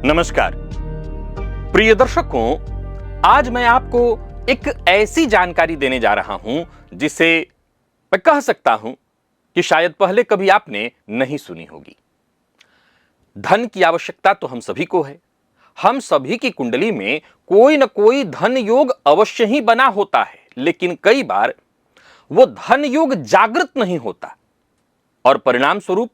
नमस्कार प्रिय दर्शकों, आज मैं आपको एक ऐसी जानकारी देने जा रहा हूं जिसे मैं कह सकता हूं कि शायद पहले कभी आपने नहीं सुनी होगी। धन की आवश्यकता तो हम सभी को है। हम सभी की कुंडली में कोई न कोई धन योग अवश्य ही बना होता है, लेकिन कई बार वो धन योग जागृत नहीं होता और परिणाम स्वरूप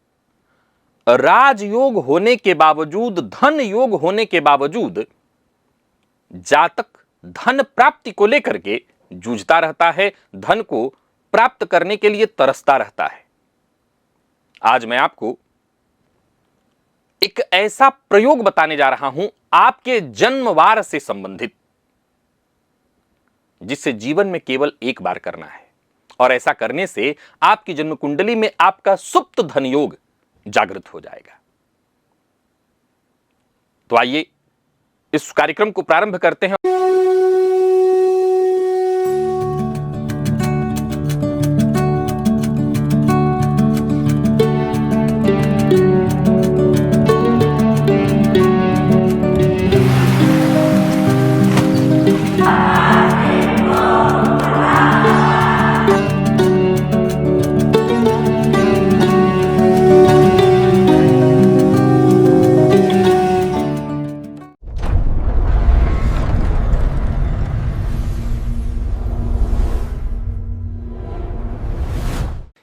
राजयोग होने के बावजूद, धन योग होने के बावजूद जातक धन प्राप्ति को लेकर के जूझता रहता है, धन को प्राप्त करने के लिए तरसता रहता है। आज मैं आपको एक ऐसा प्रयोग बताने जा रहा हूं आपके जन्मवार से संबंधित, जिसे जीवन में केवल एक बार करना है और ऐसा करने से आपकी जन्म कुंडली में आपका सुप्त धन योग जागृत हो जाएगा। तो आइए इस कार्यक्रम को प्रारंभ करते हैं।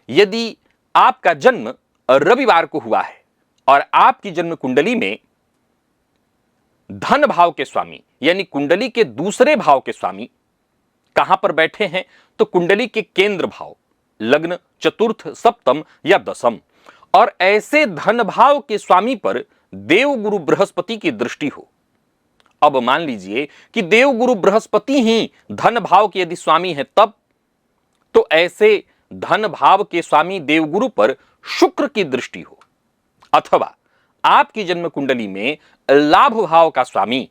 यदि आपका जन्म रविवार को हुआ है और आपकी जन्म कुंडली में धन भाव के स्वामी यानी कुंडली के दूसरे भाव के स्वामी कहां पर बैठे हैं, तो कुंडली के केंद्र भाव, लग्न, चतुर्थ, सप्तम या दसम, और ऐसे धन भाव के स्वामी पर देवगुरु बृहस्पति की दृष्टि हो। अब मान लीजिए कि देवगुरु बृहस्पति ही धन भाव के यदि स्वामी है, तब तो ऐसे धन भाव के स्वामी देवगुरु पर शुक्र की दृष्टि हो, अथवा आपकी जन्म कुंडली में लाभ भाव का स्वामी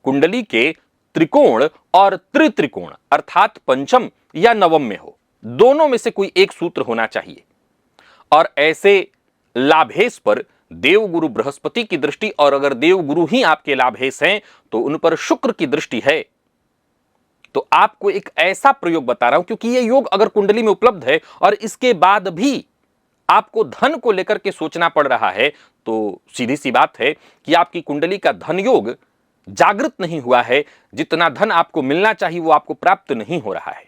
कुंडली के त्रिकोण और त्रित्रिकोण अर्थात पंचम या नवम में हो। दोनों में से कोई एक सूत्र होना चाहिए और ऐसे लाभेश पर देवगुरु बृहस्पति की दृष्टि, और अगर देवगुरु ही आपके लाभेश हैं तो उन पर शुक्र की दृष्टि है। तो आपको एक ऐसा प्रयोग बता रहा हूं, क्योंकि यह योग अगर कुंडली में उपलब्ध है और इसके बाद भी आपको धन को लेकर के सोचना पड़ रहा है, तो सीधी सी बात है कि आपकी कुंडली का धन योग जागृत नहीं हुआ है। जितना धन आपको मिलना चाहिए वो आपको प्राप्त नहीं हो रहा है,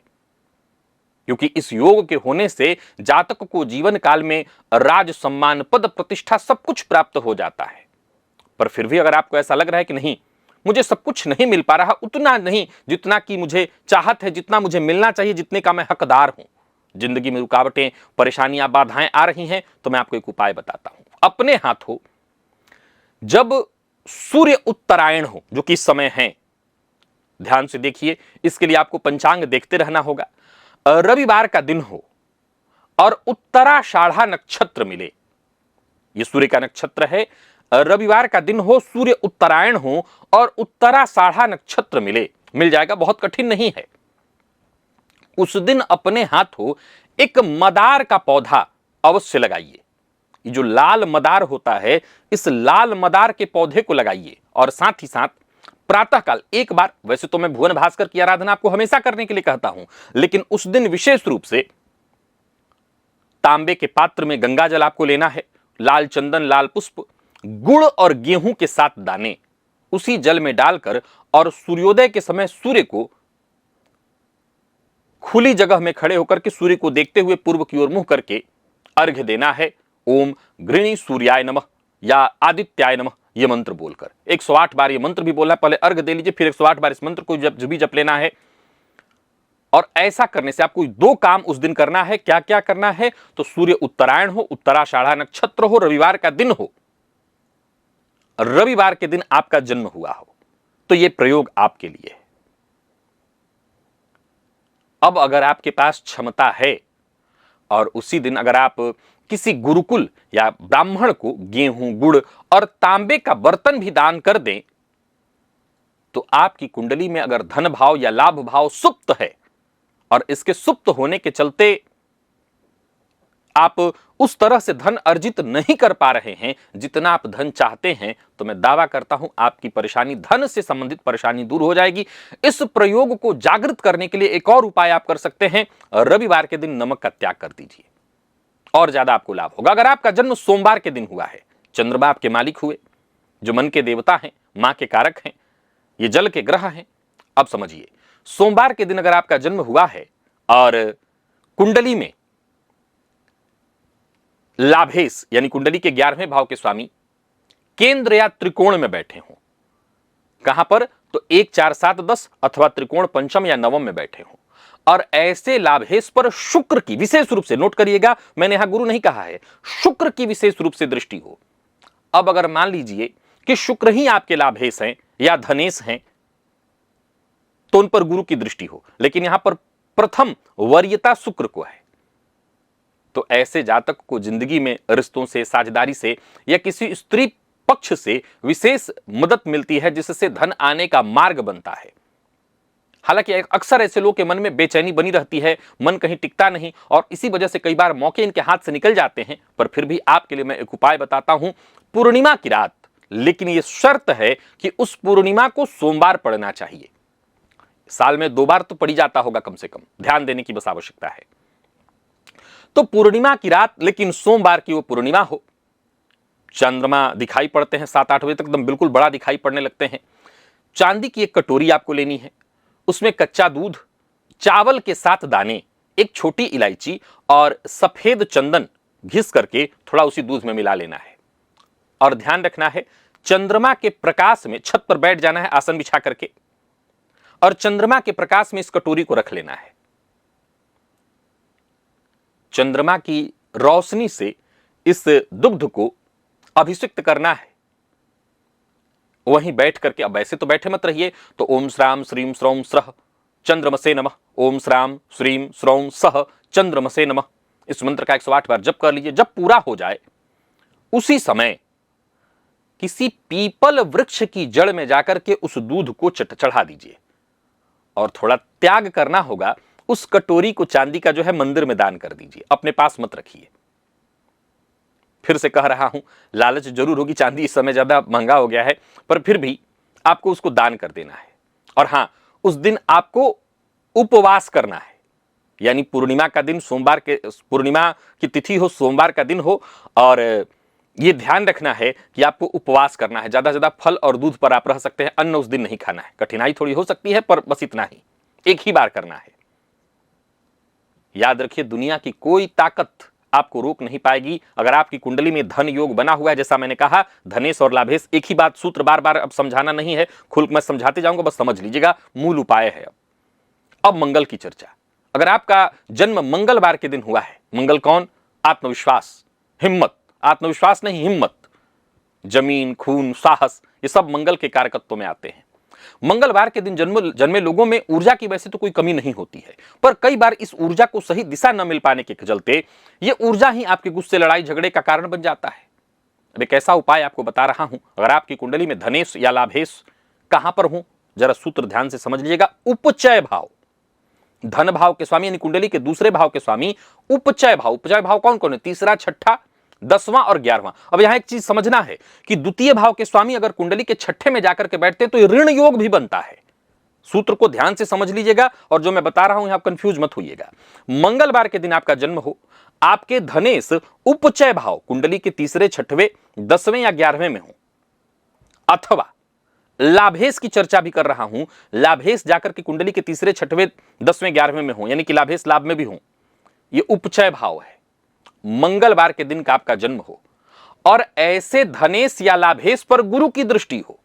क्योंकि इस योग के होने से जातक को जीवन काल में राज, सम्मान, पद, प्रतिष्ठा सब कुछ प्राप्त हो जाता है। पर फिर भी अगर आपको ऐसा लग रहा है कि नहीं, मुझे सब कुछ नहीं मिल पा रहा, उतना नहीं जितना कि मुझे चाहत है, जितना मुझे मिलना चाहिए, जितने का मैं हकदार हूं, जिंदगी में रुकावटें, परेशानियां, बाधाएं आ रही हैं, तो मैं आपको एक उपाय बताता हूं। अपने हाथों जब सूर्य उत्तरायण हो, जो कि इस समय है, ध्यान से देखिए, इसके लिए आपको पंचांग देखते रहना होगा। रविवार का दिन हो और उत्तराषाढ़ा नक्षत्र मिले, यह सूर्य का नक्षत्र है, रविवार का दिन हो, सूर्य उत्तरायण हो और उत्तराषाढ़ा नक्षत्र मिल जाएगा, बहुत कठिन नहीं है। उस दिन अपने हाथों एक मदार का पौधा अवश्य लगाइए। ये जो लाल मदार होता है, इस लाल मदार के पौधे को लगाइए और साथ ही साथ प्रातःकाल एक बार, वैसे तो मैं भुवन भास्कर की आराधना आपको हमेशा करने के लिए कहता हूं, लेकिन उस दिन विशेष रूप से तांबे के पात्र में गंगा जल आपको लेना है, लाल चंदन, लाल पुष्प, गुड़ और गेहूं के 7 दाने उसी जल में डालकर और सूर्योदय के समय सूर्य को खुली जगह में खड़े होकर के सूर्य को देखते हुए पूर्व की ओर मुंह करके अर्घ्य देना है। ओम गृणी सूर्याय नमः या आदित्याय नमः यह मंत्र बोलकर 108 बार यह मंत्र भी बोलना है। पहले अर्घ्य दे लीजिए, फिर 108 बार इस मंत्र को जप लेना है। और ऐसा करने से आपको 2 काम उस दिन करना है। क्या क्या करना है? तो सूर्य उत्तरायण हो, उत्तराषाढ़ा नक्षत्र हो, रविवार का दिन हो, रविवार के दिन आपका जन्म हुआ हो, तो यह प्रयोग आपके लिए है। अब अगर आपके पास क्षमता है और उसी दिन अगर आप किसी गुरुकुल या ब्राह्मण को गेहूं, गुड़ और तांबे का बर्तन भी दान कर दें, तो आपकी कुंडली में अगर धन भाव या लाभ भाव सुप्त है और इसके सुप्त होने के चलते आप उस तरह से धन अर्जित नहीं कर पा रहे हैं जितना आप धन चाहते हैं, तो मैं दावा करता हूं आपकी परेशानी, धन से संबंधित परेशानी दूर हो जाएगी। इस प्रयोग को जागृत करने के लिए एक और उपाय आप कर सकते हैं। रविवार के दिन नमक का त्याग कर दीजिए और ज्यादा आपको लाभ होगा। अगर आपका जन्म सोमवार के दिन हुआ है, चंद्रमा आपके मालिक हुए, जो मन के देवता हैं, मां के कारक हैं, ये जल के ग्रह हैं। अब समझिए, सोमवार के दिन अगर आपका जन्म हुआ है और कुंडली में लाभेश यानी कुंडली के 11वें भाव के स्वामी केंद्र या त्रिकोण में बैठे हों, कहां पर, तो 1 4 7 10 अथवा त्रिकोण पंचम या नवम में बैठे हों, और ऐसे लाभेश पर शुक्र की विशेष रूप से, नोट करिएगा मैंने यहां गुरु नहीं कहा है, शुक्र की विशेष रूप से दृष्टि हो। अब अगर मान लीजिए कि शुक्र ही आपके लाभेश हैं या धनेश हैं, तो उन पर गुरु की दृष्टि हो, लेकिन यहां पर प्रथम वरीयता शुक्र को है, तो ऐसे जातक को जिंदगी में रिश्तों से, साझेदारी से या किसी स्त्री पक्ष से विशेष मदद मिलती है, जिससे धन आने का मार्ग बनता है। हालांकि अक्सर ऐसे लोग के मन में बेचैनी बनी रहती है, मन कहीं टिकता नहीं, और इसी वजह से कई बार मौके इनके हाथ से निकल जाते हैं। पर फिर भी आपके लिए मैं एक उपाय बताता हूं, पूर्णिमा की रात, लेकिन यह शर्त है कि उस पूर्णिमा को सोमवार पढ़ना चाहिए। साल में 2 बार तो पड़ी जाता होगा कम से कम, ध्यान देने की बस आवश्यकता है। तो पूर्णिमा की रात, लेकिन सोमवार की वो पूर्णिमा हो, चंद्रमा दिखाई पड़ते हैं 7-8 बजे तक, एकदम बिल्कुल बड़ा दिखाई पड़ने लगते हैं। चांदी की एक कटोरी आपको लेनी है, उसमें कच्चा दूध, चावल के 7 दाने, एक छोटी इलायची और सफेद चंदन घिस करके थोड़ा उसी दूध में मिला लेना है। और ध्यान रखना है, चंद्रमा के प्रकाश में छत पर बैठ जाना है आसन बिछा करके, और चंद्रमा के प्रकाश में इस कटोरी को रख लेना है। चंद्रमा की रोशनी से इस दुग्ध को अभिषिक्त करना है। वहीं बैठ करके, अब ऐसे तो बैठे मत रहिए, तो ओम श्राम श्रीम श्रौम स्रह चंद्रमसे नमः, ओम श्राम श्रीम श्रौम सह चंद्रमसे नमः, इस मंत्र का 108 बार जप कर लीजिए। जब पूरा हो जाए, उसी समय किसी पीपल वृक्ष की जड़ में जाकर के उस दूध को चढ़ा दीजिए, और थोड़ा त्याग करना होगा। उस कटोरी को चांदी का जो है मंदिर में दान कर दीजिए, अपने पास मत रखिए। फिर से कह रहा हूं, लालच जरूर होगी, चांदी इस समय ज्यादा महंगा हो गया है, पर फिर भी आपको उसको दान कर देना है। और हां, उस दिन आपको उपवास करना है, यानी पूर्णिमा का दिन, सोमवार के पूर्णिमा की तिथि हो, सोमवार का दिन हो, और यह ध्यान रखना है कि आपको उपवास करना है। ज्यादा से ज्यादा फल और दूध पर आप रह सकते हैं, अन्न उस दिन नहीं खाना है। कठिनाई थोड़ी हो सकती है, पर बस इतना ही, एक ही बार करना है। याद रखिए, दुनिया की कोई ताकत आपको रोक नहीं पाएगी। अगर आपकी कुंडली में धन योग बना हुआ है, जैसा मैंने कहा, धनेश और लाभेश, एक ही बात, सूत्र बार बार अब समझाना नहीं है, खुल मैं समझाते जाऊंगा, बस समझ लीजिएगा, मूल उपाय है। अब मंगल की चर्चा। अगर आपका जन्म मंगलवार के दिन हुआ है, मंगल कौन? आत्मविश्वास, हिम्मत, आत्मविश्वास नहीं, हिम्मत, जमीन, खून, साहस, ये सब मंगल के कारकत्व में आते हैं। मंगलवार के दिन जन्मे लोगों में ऊर्जा की वैसे तो कोई कमी नहीं होती है, पर कई बार इस ऊर्जा को सही दिशा न मिल पाने के चलते यह ऊर्जा ही आपके गुस्से, लड़ाई झगड़े का कारण बन जाता है। अब एक ऐसा उपाय आपको बता रहा हूं। अगर आपकी कुंडली में धनेश या लाभेश कहां पर हो, जरा सूत्र ध्यान से समझ लीजिएगा। उपचय भाव, धन भाव के स्वामी यानी कुंडली के दूसरे भाव के स्वामी उपचय भाव। उपचय भाव कौन कौन है? तीसरा, छठा, 10वां और 11वां। अब यहां एक चीज समझना है कि द्वितीय भाव के स्वामी अगर कुंडली के छठे में जाकर के बैठते हैं तो ऋण योग भी बनता है। सूत्र को ध्यान से समझ लीजिएगा, और जो मैं बता रहा हूं यहां कंफ्यूज मत होइएगा। मंगलवार के दिन आपका जन्म हो, आपके धनेश उपचय भाव कुंडली के तीसरे, छठवें, 10वें या 11वें में हो, अथवा लाभेश की चर्चा भी कर रहा हूं, लाभेश जाकर के कुंडली के तीसरे, छठवें, 10वें, 11वें में हो, यानी कि लाभेश लाभ में भी हो, यह उपचय भाव है। मंगलवार के दिन का आपका जन्म हो और ऐसे धनेश या लाभेश पर गुरु की दृष्टि हो।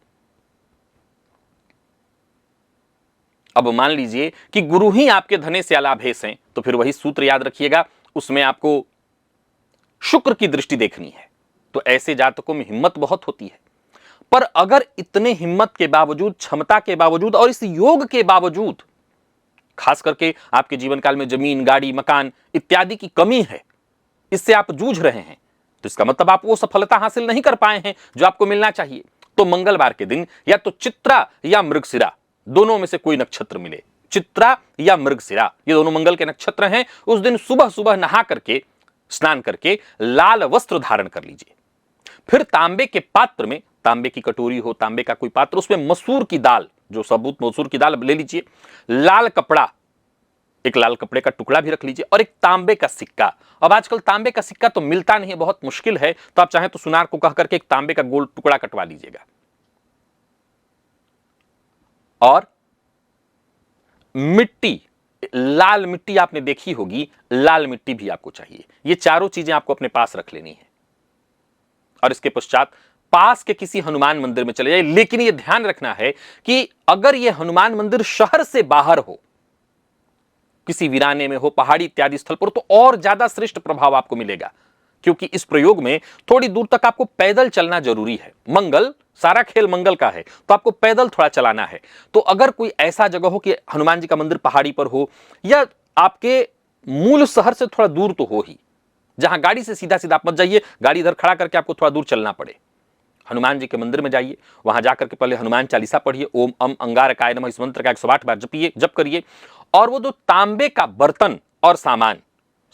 अब मान लीजिए कि गुरु ही आपके धनेश या लाभेश हैं, तो फिर वही सूत्र याद रखिएगा, उसमें आपको शुक्र की दृष्टि देखनी है। तो ऐसे जातकों में हिम्मत बहुत होती है, पर अगर इतने हिम्मत के बावजूद, क्षमता के बावजूद और इस योग के बावजूद खास करके आपके जीवन काल में जमीन, गाड़ी, मकान इत्यादि की कमी है, इससे आप जूझ रहे हैं, तो इसका मतलब आप वो सफलता हासिल नहीं कर पाए हैं जो आपको मिलना चाहिए। तो मंगलवार के दिन या तो चित्रा या मृगशिरा, दोनों में से कोई नक्षत्र मिले, चित्रा या मृगशिरा, ये दोनों मंगल के नक्षत्र हैं। उस दिन सुबह सुबह नहा करके स्नान करके लाल वस्त्र धारण कर लीजिए। फिर तांबे के पात्र में, तांबे की कटोरी हो, तांबे का कोई पात्र, उसमें मसूर की दाल, जो सबूत मसूर की दाल ले लीजिए, लाल कपड़ा, एक लाल कपड़े का टुकड़ा भी रख लीजिए, और एक तांबे का सिक्का। अब आजकल तांबे का सिक्का तो मिलता नहीं है, बहुत मुश्किल है, तो आप चाहें तो सुनार को कह करके एक तांबे का गोल टुकड़ा कटवा लीजिएगा। और मिट्टी, लाल मिट्टी आपने देखी होगी, लाल मिट्टी भी आपको चाहिए। ये चारों चीजें आपको अपने पास रख लेनी है। और इसके पश्चात पास के किसी हनुमान मंदिर में चले जाइए। लेकिन यह ध्यान रखना है कि अगर यह हनुमान मंदिर शहर से बाहर हो, किसी वीराने में हो, पहाड़ी इत्यादि स्थल पर, तो और ज्यादा श्रेष्ठ प्रभाव आपको मिलेगा, क्योंकि इस प्रयोग में थोड़ी दूर तक आपको पैदल चलना जरूरी है। मंगल, सारा खेल मंगल का है, तो आपको पैदल थोड़ा चलाना है। तो अगर कोई ऐसा जगह हो कि हनुमान जी का मंदिर पहाड़ी पर हो, या आपके मूल शहर से थोड़ा दूर तो हो ही, जहां गाड़ी से सीधा सीधा आप मत जाइए, गाड़ी इधर खड़ा करके आपको थोड़ा दूर चलना पड़े। हनुमान जी के मंदिर में जाइए, वहां जाकर के पहले हनुमान चालीसा पढ़िए, ओम अम अंगारकाय नमः, इस मंत्र का 108 बार जप करिए। और वो जो तांबे का बर्तन और सामान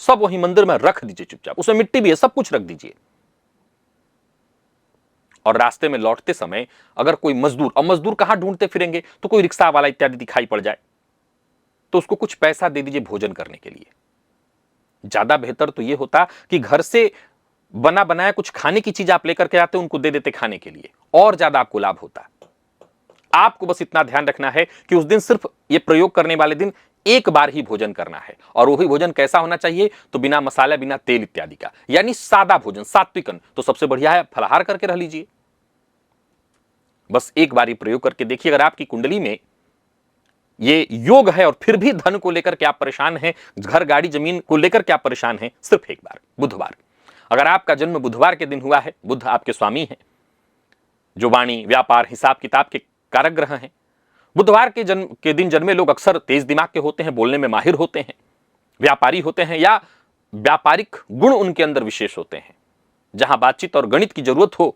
सब वही मंदिर में रख दीजिए चुपचाप, उसमें मिट्टी भी है, सब कुछ रख दीजिए। और रास्ते में लौटते समय अगर कोई मजदूर, और मजदूर कहां ढूंढते फिरेंगे, तो कोई रिक्शा वाला इत्यादि दिखाई पड़ जाए, तो उसको कुछ पैसा दे दीजिए भोजन करने के लिए। ज्यादा बेहतर तो यह होता कि घर से बना बनाया कुछ खाने की चीज आप लेकर के आते, उनको दे देते खाने के लिए, और ज्यादा आपको लाभ होता। आपको बस इतना ध्यान रखना है कि उस दिन सिर्फ ये प्रयोग करने वाले दिन एक बार ही भोजन करना है। और वही भोजन कैसा होना चाहिए, तो बिना मसाला, बिना तेल इत्यादि का, यानी सादा भोजन, सात्विकन। तो सबसे बढ़िया है फलाहार करके रह लीजिए। बस एक बार ही प्रयोग करके देखिए। अगर आपकी कुंडली में ये योग है और फिर भी धन को लेकर के आप परेशान हैं, घर गाड़ी जमीन को लेकर के आप परेशान हैं, सिर्फ एक बार, बुधवार, अगर आपका जन्म बुधवार के दिन हुआ है, बुध आपके स्वामी हैं, जो वाणी, व्यापार, हिसाब किताब के कारक ग्रह हैं। बुधवार के दिन जन्मे लोग अक्सर तेज दिमाग के होते हैं, बोलने में माहिर होते हैं, व्यापारी होते हैं, या व्यापारिक गुण उनके अंदर विशेष होते हैं। जहां बातचीत और गणित की जरूरत हो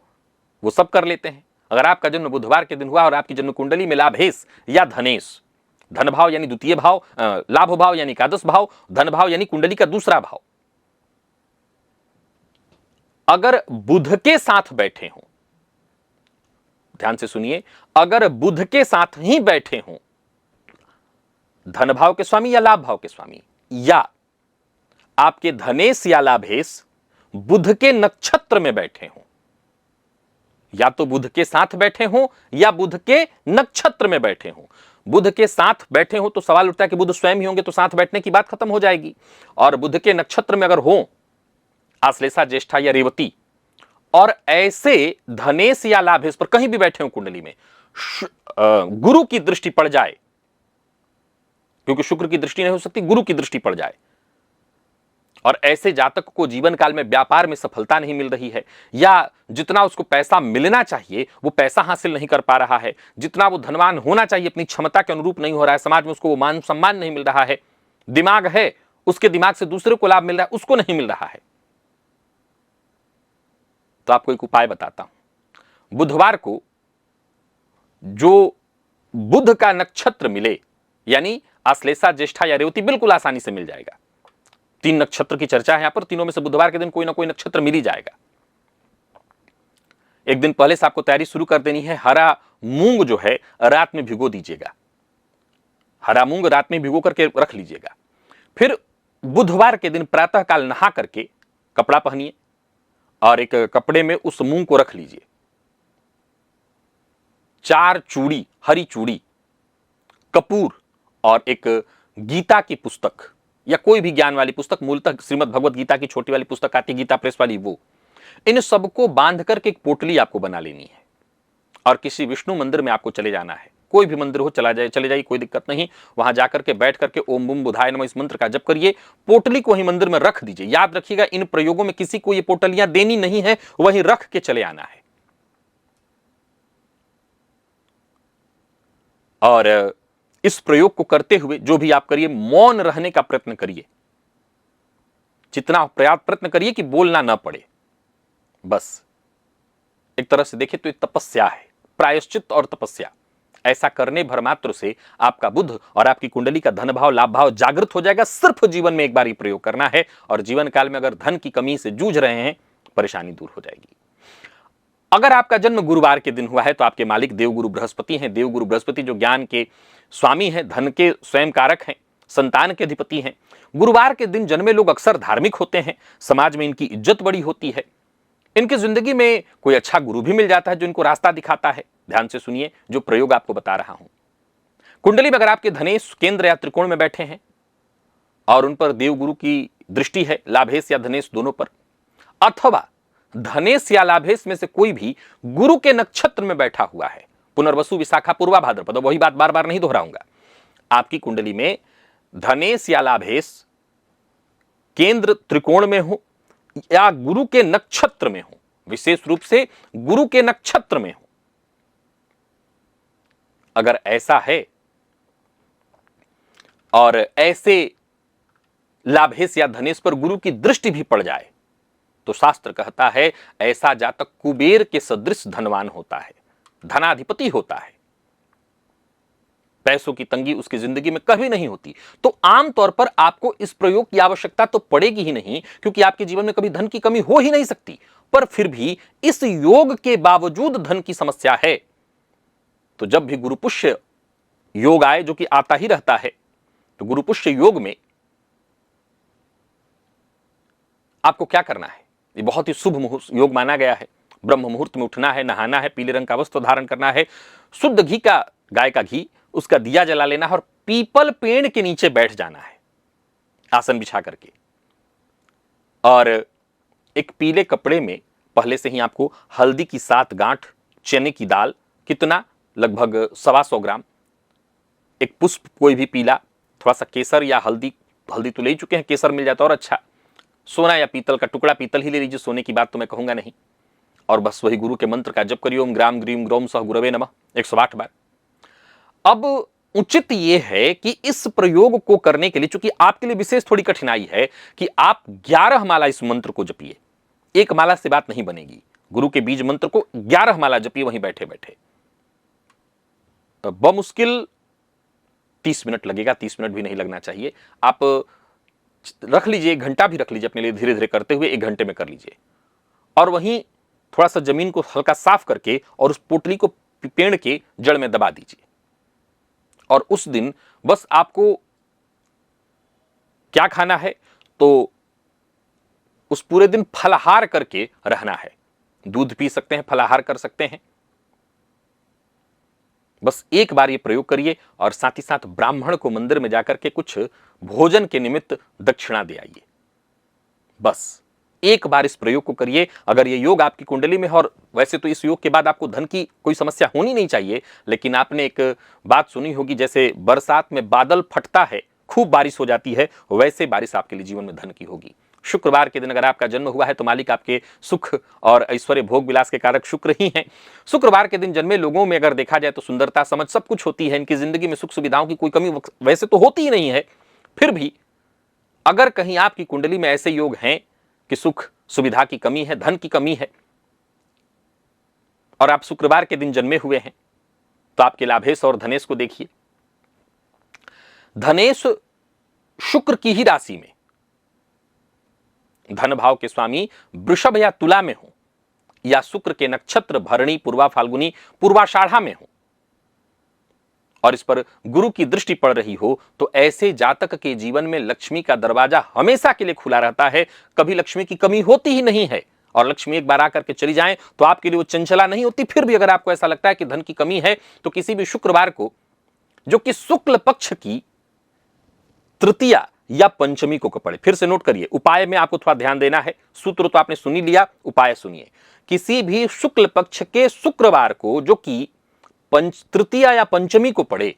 वो सब कर लेते हैं। अगर आपका जन्म बुधवार के दिन हुआ और आपकी जन्म कुंडली में लाभेश या धनेश, धन भाव यानी द्वितीय भाव, लाभ भाव यानी एकादश भाव, धन भाव यानी कुंडली का दूसरा भाव, अगर बुध के साथ बैठे हों, ध्यान से सुनिए, अगर बुध के साथ ही बैठे हों, धन भाव के स्वामी या लाभ भाव के स्वामी, या आपके धनेश या लाभेश बुध के नक्षत्र में बैठे हों, या तो बुध के साथ बैठे हों या बुध के नक्षत्र में बैठे हों। बुध के साथ बैठे हो तो सवाल उठता है कि बुध स्वयं ही होंगे तो साथ बैठने की बात खत्म हो जाएगी। और बुध के नक्षत्र में अगर हो आश्लेषा, ज्येष्ठा या रेवती, और ऐसे धनेश या लाभेश पर कहीं भी बैठे हो कुंडली में, गुरु की दृष्टि पड़ जाए, क्योंकि शुक्र की दृष्टि नहीं हो सकती, गुरु की दृष्टि पड़ जाए, और ऐसे जातक को जीवन काल में व्यापार में सफलता नहीं मिल रही है, या जितना उसको पैसा मिलना चाहिए वो पैसा हासिल नहीं कर पा रहा है, जितना वो धनवान होना चाहिए अपनी क्षमता के अनुरूप नहीं हो रहा है, समाज में उसको वो मान सम्मान नहीं मिल रहा है, दिमाग है उसके दिमाग से दूसरे को लाभ मिल रहा है, उसको नहीं मिल रहा है, तो आपको एक उपाय बताता हूं। बुधवार को जो बुध का नक्षत्र मिले, यानी आश्लेषा, ज्येष्ठा या रेवती, बिल्कुल आसानी से मिल जाएगा। 3 नक्षत्र की चर्चा है यहां पर, तीनों में से बुधवार के दिन कोई ना कोई नक्षत्र मिल ही जाएगा। एक दिन पहले से आपको तैयारी शुरू कर देनी है। हरा मूंग जो है रात में भिगो दीजिएगा, हरा मूंग रात में भिगो करके रख लीजिएगा। फिर बुधवार के दिन प्रातः काल नहा करके कपड़ा पहनिए और एक कपड़े में उस मूंग को रख लीजिए। 4 चूड़ी, हरी चूड़ी, कपूर और एक गीता की पुस्तक या कोई भी ज्ञान वाली पुस्तक, मूलतः श्रीमद् भगवत गीता की छोटी वाली पुस्तक आती है गीता प्रेस वाली, वो, इन सबको बांध करके एक पोटली आपको बना लेनी है और किसी विष्णु मंदिर में आपको चले जाना है। कोई भी मंदिर हो चले जाइए, कोई दिक्कत नहीं। वहां जाकर के बैठ करके ओम बुम बुधाय नमः इस मंत्र का जप करिए, पोटली को वहीं मंदिर में रख दीजिए। याद रखिएगा इन प्रयोगों में किसी को ये पोटलियां देनी नहीं है, वहीं रख के चले आना है। और इस प्रयोग को करते हुए जो भी आप करिए, मौन रहने का प्रयत्न करिए, जितना प्रयत्न करिए कि बोलना ना पड़े। बस एक तरह से देखें तो ये तपस्या है, प्रायश्चित और तपस्या, ऐसा करने भर मात्र से आपका बुध और आपकी कुंडली का धन भाव लाभ भाव जागृत हो जाएगा। सिर्फ जीवन में एक बार ही प्रयोग करना है और जीवन काल में अगर धन की कमी से जूझ रहे हैं, परेशानी दूर हो जाएगी। अगर आपका जन्म गुरुवार के दिन हुआ है तो आपके मालिक देवगुरु बृहस्पति हैं। देवगुरु बृहस्पति जो ज्ञान के स्वामी हैं, धन के स्वयं कारक हैं, संतान के अधिपति हैं। गुरुवार के दिन जन्मे लोग अक्सर धार्मिक होते हैं, समाज में इनकी इज्जत बड़ी होती है। इनकी जिंदगी में कोई अच्छा गुरु भी मिल जाता है जो इनको रास्ता दिखाता है। ध्यान से सुनिए जो प्रयोग आपको बता रहा हूं। कुंडली में अगर आपके धनेश केंद्र या त्रिकोण में बैठे हैं और उन पर देवगुरु की दृष्टि है, लाभेश या धनेश दोनों पर, अथवा धनेश या लाभेश में से कोई भी गुरु के नक्षत्र में बैठा हुआ है, पुनर्वसु विशाखा पूर्वा भाद्रपद, वही बात बार बार नहीं दोहराऊंगा। आपकी कुंडली में धनेश या लाभेश केंद्र त्रिकोण में हो या गुरु के नक्षत्र में हो, विशेष रूप से गुरु के नक्षत्र में हो, अगर ऐसा है और ऐसे लाभेश या धनेश पर गुरु की दृष्टि भी पड़ जाए तो शास्त्र कहता है ऐसा जातक कुबेर के सदृश धनवान होता है, धनाधिपति होता है। पैसों की तंगी उसकी जिंदगी में कभी नहीं होती। तो आमतौर पर आपको इस प्रयोग की आवश्यकता तो पड़ेगी ही नहीं, क्योंकि आपके जीवन में कभी धन की कमी हो ही नहीं सकती। पर फिर भी इस योग के बावजूद धन की समस्या है, तो जब भी गुरुपुष्य योग आए, जो कि आता ही रहता है, तो गुरुपुष्य योग में आपको क्या करना है? ये बहुत ही शुभ योग माना गया है। ब्रह्म मुहूर्त में उठना है, नहाना है, पीले रंग का वस्त्र धारण करना है, शुद्ध घी का, गाय का घी, उसका दिया जला लेना है और पीपल पेड़ के नीचे बैठ जाना है आसन बिछा करके। और एक पीले कपड़े में पहले से ही आपको हल्दी की 7 गांठ, चने की दाल, कितना, लगभग 125 ग्राम, एक पुष्प कोई भी पीला, थोड़ा सा केसर या हल्दी, हल्दी तो ले चुके हैं, केसर मिल जाता और अच्छा, सोना या पीतल का टुकड़ा, पीतल ही ले लीजिए, सोने की बात तो मैं कहूंगा नहीं। और बस वही गुरु के मंत्र का जप करिए, ओम ग्राम ग्रीम ग्रोम सह गुरवे नमः 108 बार। अब उचित यह है कि इस प्रयोग को करने के लिए, चूंकि आपके लिए विशेष थोड़ी कठिनाई है, कि आप 11 माला इस मंत्र को जपिए। एक माला से बात नहीं बनेगी। गुरु के बीज मंत्र को 11 माला जपिए वहीं बैठे बैठे। बमुश्किल 30 मिनट लगेगा, 30 मिनट भी नहीं लगना चाहिए। आप रख लीजिए, 1 घंटा भी रख लीजिए अपने लिए, धीरे धीरे करते हुए 1 घंटे में कर लीजिए। और वहीं थोड़ा सा जमीन को हल्का साफ करके और उस पोटली को पेड़ के जड़ में दबा दीजिए। और उस दिन बस आपको क्या खाना है, तो उस पूरे दिन फलाहार करके रहना है। दूध पी सकते हैं, फलाहार कर सकते हैं। बस एक बार ये प्रयोग करिए और साथ ही साथ ब्राह्मण को मंदिर में जाकर के कुछ भोजन के निमित्त दक्षिणा दे आइए। बस एक बार इस प्रयोग को करिए। अगर ये योग आपकी कुंडली में है, और वैसे तो इस योग के बाद आपको धन की कोई समस्या होनी नहीं चाहिए, लेकिन आपने एक बात सुनी होगी, जैसे बरसात में बादल फटता है, खूब बारिश हो जाती है, वैसे बारिश आपके लिए जीवन में धन की होगी। शुक्रवार के दिन अगर आपका जन्म हुआ है तो मालिक आपके सुख और ऐश्वर्य भोग विलास के कारक शुक्र ही हैं। शुक्रवार के दिन जन्मे लोगों में अगर देखा जाए तो सुंदरता, समझ सब कुछ होती है। इनकी जिंदगी में सुख सुविधाओं की कोई कमी वैसे तो होती ही नहीं है। फिर भी अगर कहीं आपकी कुंडली में ऐसे योग हैं कि सुख सुविधा की कमी है, धन की कमी है, और आप शुक्रवार के दिन जन्मे हुए हैं, तो आपके लाभेश और धनेश को देखिए। धनेश शुक्र की ही राशि में, धन भाव के स्वामी वृषभ या तुला में हो, या शुक्र के नक्षत्र भरणी, पूर्वा फाल्गुनी, पूर्वाषाढ़ा में हो, और इस पर गुरु की दृष्टि पड़ रही हो, तो ऐसे जातक के जीवन में लक्ष्मी का दरवाजा हमेशा के लिए खुला रहता है। कभी लक्ष्मी की कमी होती ही नहीं है। और लक्ष्मी एक बार आकर के चली जाए तो आपके लिए वो चंचला नहीं होती। फिर भी अगर आपको ऐसा लगता है कि धन की कमी है, तो किसी भी शुक्रवार को, जो कि शुक्ल पक्ष की तृतीया या पंचमी को पड़े, फिर से नोट करिए, उपाय में आपको थोड़ा ध्यान देना है। सूत्र तो आपने सुनी लिया, उपाय सुनिए। किसी भी शुक्ल पक्ष के शुक्रवार को, जो कि तृतीया या पंचमी को पड़े,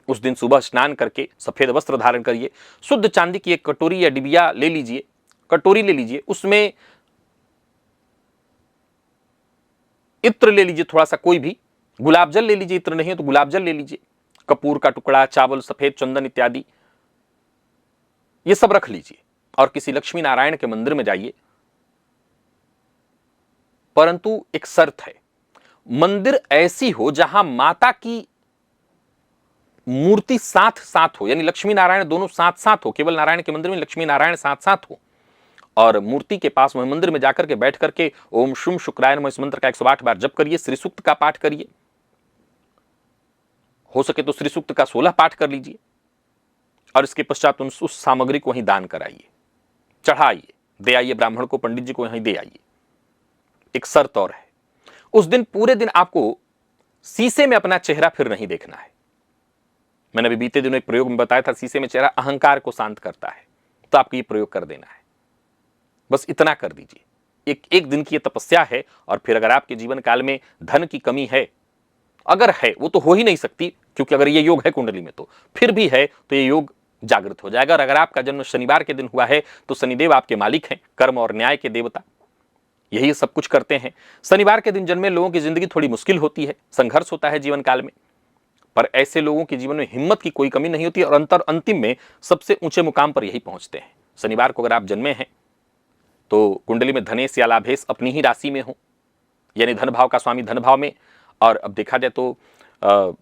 उस दिन सुबह स्नान करके सफेद वस्त्र धारण करिए। शुद्ध चांदी की एक कटोरी या डिबिया ले लीजिए, कटोरी ले लीजिए, उसमें इत्र ले लीजिए, थोड़ा सा कोई भी, गुलाब जल ले लीजिए, इत्र नहीं है तो गुलाब जल ले लीजिए, कपूर का टुकड़ा, चावल, सफेद चंदन इत्यादि, ये सब रख लीजिए और किसी लक्ष्मी नारायण के मंदिर में जाइए। परंतु एक शर्त है, मंदिर ऐसी हो जहां माता की मूर्ति साथ साथ हो, यानी लक्ष्मी नारायण दोनों साथ साथ हो, केवल नारायण के मंदिर में लक्ष्मी नारायण साथ साथ हो, और मूर्ति के पास वह मंदिर में जाकर के बैठ करके ओम शुम शुक्राय नमः इस मंत्र का 108 बार जप करिए, श्री सूक्त का पाठ करिए, हो सके तो श्री सूक्त का 16 पाठ कर लीजिए, और इसके पश्चात उस सामग्री को वहीं दान कराइए, चढ़ाइए, दे आइए, ब्राह्मण को, पंडित जी को वहीं दे आइए। एक शर्त और है, उस दिन पूरे दिन आपको शीशे में अपना चेहरा फिर नहीं देखना है। मैंने अभी बीते दिनों एक प्रयोग में बताया था, शीशे में चेहरा अहंकार को शांत करता है, तो आपको ये प्रयोग कर देना है। बस इतना कर दीजिए। एक दिन की ये तपस्या है, और फिर अगर आपके जीवन काल में धन की कमी है, अगर है, वो तो हो ही नहीं सकती, क्योंकि अगर ये योग है कुंडली में, तो फिर भी है तो ये योग जागृत हो जाएगा। और अगर आपका जन्म शनिवार के दिन हुआ है तो शनिदेव आपके मालिक हैं, कर्म और न्याय के देवता, यही सब कुछ करते हैं। शनिवार के दिन जन्मे लोगों की जिंदगी थोड़ी मुश्किल होती है, संघर्ष होता है जीवन काल में, पर ऐसे लोगों के जीवन में हिम्मत की कोई कमी नहीं होती, और अंतिम में सबसे ऊंचे मुकाम पर यही पहुंचते हैं। शनिवार को अगर आप जन्मे हैं तो कुंडली में धनेश या लाभेश अपनी ही राशि में हो, यानी धन भाव का स्वामी धन भाव में, और अब देखा जाए तो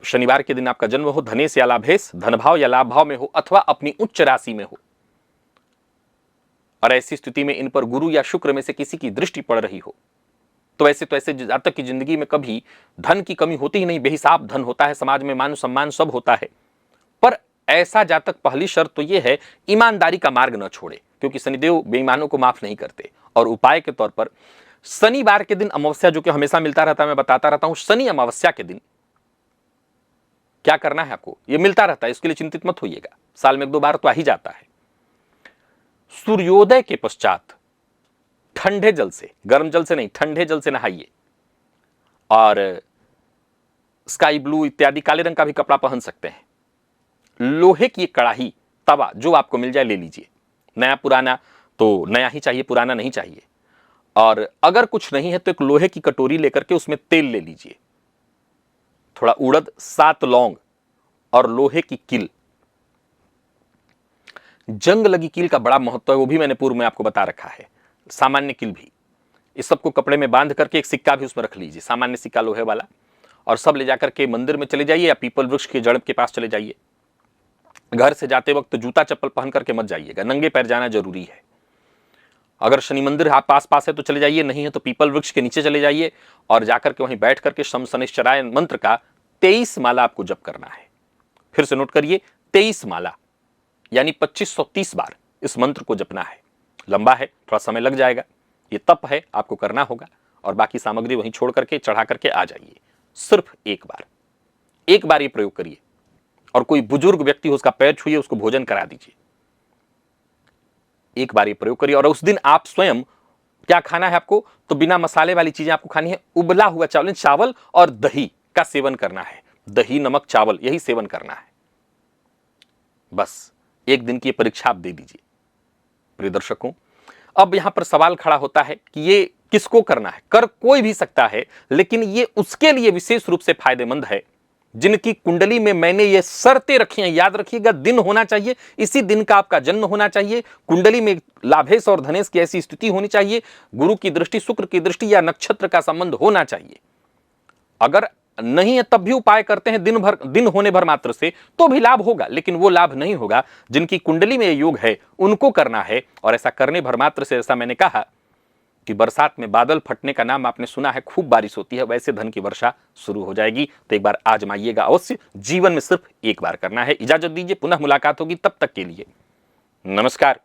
शनिवार के दिन आपका जन्म हो, धनेश या लाभेश धन भाव या लाभ भाव में हो, अथवा अपनी उच्च राशि में हो, और ऐसी स्थिति में इन पर गुरु या शुक्र में से किसी की दृष्टि पड़ रही हो, तो ऐसे जातक की जिंदगी में कभी धन की कमी होती ही नहीं, बेहिसाब धन होता है, समाज में मान सम्मान सब होता है। पर ऐसा जातक पहली शर्त तो यह है, ईमानदारी का मार्ग न छोड़े, क्योंकि शनिदेव बेईमानों को माफ नहीं करते। और उपाय के तौर पर शनिवार के दिन अमावस्या, जो कि हमेशा मिलता रहता है, मैं बताता रहता हूं, शनि अमावस्या के दिन क्या करना है आपको, यह मिलता रहता है, इसके लिए चिंतित मत होइएगा, साल में 1-2 बार तो आ ही जाता है। सूर्योदय के पश्चात ठंडे जल से, गर्म जल से नहीं, ठंडे जल से नहाइए, और स्काई ब्लू इत्यादि काले रंग का भी कपड़ा पहन सकते हैं। लोहे की कड़ाही, तवा जो आपको मिल जाए ले लीजिए, नया पुराना तो नया ही चाहिए, पुराना नहीं चाहिए। और अगर कुछ नहीं है तो एक लोहे की कटोरी लेकर के उसमें तेल ले लीजिए, थोड़ा उड़द, 7 लौंग और लोहे की कील। जंग लगी कील का बड़ा महत्व है, वो भी मैंने पूर्व में आपको बता रखा है, सामान्य कील भी। इस सबको कपड़े में बांध करके एक सिक्का भी उसमें रख लीजिए, सामान्य सिक्का लोहे वाला, और सब ले जाकर के मंदिर में चले जाइए या पीपल वृक्ष के जड़ के पास चले जाइए। घर से जाते वक्त जूता चप्पल पहन करके मत जाइएगा, नंगे पैर जाना जरूरी है। अगर शनि मंदिर आप पास पास है तो चले जाइए, नहीं है तो पीपल वृक्ष के नीचे चले जाइए, और जाकर के वहीं बैठ करके शम शनिश्चराय मंत्र का 23 माला आपको जप करना है। फिर से नोट करिए, 23 माला यानी 2530 बार इस मंत्र को जपना है। लंबा है, थोड़ा समय लग जाएगा, ये तप है, आपको करना होगा, और बाकी सामग्री वहीं छोड़ करके चढ़ा करके आ जाइए। सिर्फ एक बार ये प्रयोग करिए, और कोई बुजुर्ग व्यक्ति हो उसका पैर छूइए, उसको भोजन करा दीजिए। एक बार ये प्रयोग करिए, और उस दिन आप स्वयं क्या खाना है आपको, तो बिना मसाले वाली चीजें आपको खानी है। उबला हुआ चावल और दही का सेवन करना है, दही नमक चावल यही सेवन करना है। बस एक दिन की परीक्षा आप दे दीजिए। प्रिय दर्शकों, अब यहां पर सवाल खड़ा होता है कि ये किसको करना है। कर कोई भी सकता है, लेकिन ये उसके लिए विशेष रूप से फायदेमंद है जिनकी कुंडली में मैंने ये शर्तें रखी हैं। याद रखिएगा, दिन होना चाहिए, इसी दिन का आपका जन्म होना चाहिए, कुंडली में लाभेश और धनेश की ऐसी स्थिति होनी चाहिए, गुरु की दृष्टि, शुक्र की दृष्टि या नक्षत्र का संबंध होना चाहिए। अगर नहीं है तब भी उपाय करते हैं दिन होने भर मात्र से, तो भी लाभ होगा, लेकिन वो लाभ नहीं होगा जिनकी कुंडली में ये योग है, उनको करना है। और ऐसा करने भर मात्र से, ऐसा मैंने कहा कि बरसात में बादल फटने का नाम आपने सुना है, खूब बारिश होती है, वैसे धन की वर्षा शुरू हो जाएगी। तो एक बार आजमाइएगा अवश्य, जीवन में सिर्फ एक बार करना है। इजाजत दीजिए, पुनः मुलाकात होगी, तब तक के लिए नमस्कार।